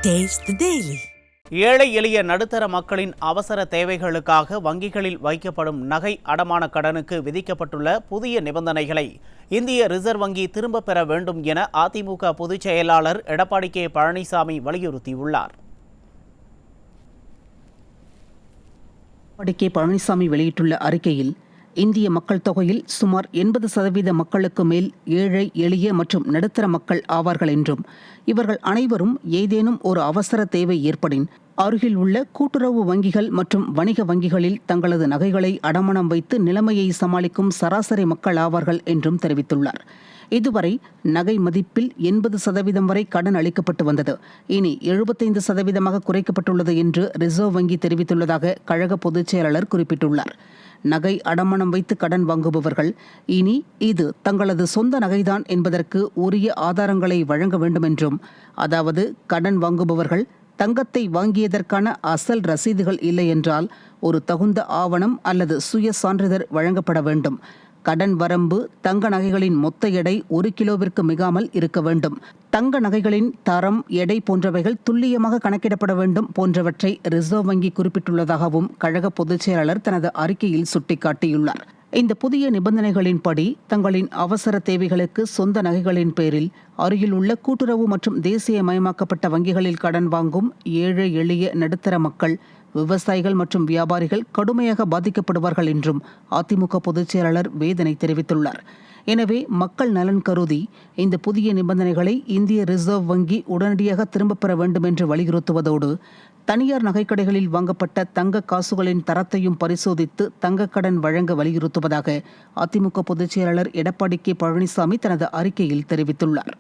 Taste the Daily. ஏழை எளிய நடுத்தர மக்களின் அவசர தேவைகளுக்காக வங்கிகளில் வைக்கப்படும் நகை அடமான கடனுக்கு விதிக்கப்பட்டுள்ள புதிய நிபந்தனைகளை இந்திய ரிசர்வ் வங்கி திரும்பப் பெற வேண்டும் என அதிமுக பொதுச் செயலாளர் எடப்பாடி கே பழனிசாமி வலியுறுத்தியுள்ளார். எடப்பாடி கே பழனிசாமி வெளியிட்டுள்ள அறிக்கையில், இந்திய மக்கள் தொகையில் சுமார் 80% மக்களுக்கு மேல் ஏழை எளிய மற்றும் நடுத்தர மக்கள் ஆவார்கள் என்றும், இவர்கள் அனைவரும் ஏதேனும் ஒரு அவசர தேவை ஏற்படின் அருகில் உள்ள கூட்டுறவு வங்கிகள் மற்றும் வணிக வங்கிகளில் தங்களது நகைகளை அடமானம் வைத்து நிலைமையை சமாளிக்கும் சராசரி மக்கள் ஆவார்கள் என்றும் தெரிவித்துள்ளார். இதுவரை நகை மதிப்பில் 80% வரை கடன் அளிக்கப்பட்டு வந்தது. இனி 75% குறைக்கப்பட்டுள்ளது என்று ரிசர்வ் வங்கி தெரிவித்துள்ளதாக கழக பொதுச் செயலாளர் குறிப்பிட்டுள்ளார். நகை அடமானம் வைத்து கடன் வாங்குபவர்கள் இனி இது தங்களது சொந்த நகைதான் என்பதற்கு உரிய ஆதாரங்களை வழங்க வேண்டும் என்றும், அதாவது கடன் வாங்குபவர்கள் தங்கத்தை வாங்கியதற்கான அசல் ரசீதுகள் இல்லை என்றால் ஒரு தகுந்த ஆவணம் அல்லது சுய சான்றிதழ் வழங்கப்பட வேண்டும். கடன் வரம்பு தங்க நகைகளின் மொத்த எடை 1 கிலோவிற்கு மிகாமல் இருக்க வேண்டும். தங்க நகைகளின் தரம், எடை போன்றவைகள் துல்லியமாக கணக்கிடப்பட வேண்டும் போன்றவற்றை ரிசர்வ் வங்கி குறிப்பிட்டுள்ளதாகவும் கழக பொதுச் செயலாளர் தனது அறிக்கையில் சுட்டிக்காட்டியுள்ளார். இந்த புதிய நிபந்தனைகளின்படி தங்களின் அவசர தேவைகளுக்கு சொந்த நகைகளின் பேரில் அருகில் உள்ள கூட்டுறவு மற்றும் தேசியமயமாக்கப்பட்ட வங்கிகளில் கடன் வாங்கும் ஏழை எளிய நடுத்தர மக்கள், விவசாயிகள் மற்றும் வியாபாரிகள் கடுமையாக பாதிக்கப்படுவார்கள் என்றும் அதிமுக பொதுச் செயலாளர் வேதனை தெரிவித்துள்ளார். எனவே மக்கள் நலன் கருதி இந்த புதிய நிபந்தனைகளை இந்திய ரிசர்வ் வங்கி உடனடியாக திரும்பப் பெற வேண்டும் என்று வலியுறுத்துவதோடு, தனியார் நகைக்கடைகளில் வாங்கப்பட்ட தங்க காசுகளின் தரத்தையும் பரிசோதித்து தங்கக்கடன் வழங்க வலியுறுத்துவதாக அதிமுக பொதுச் செயலாளர் எடப்பாடி கே பழனிசாமி தனது அறிக்கையில் தெரிவித்துள்ளார்.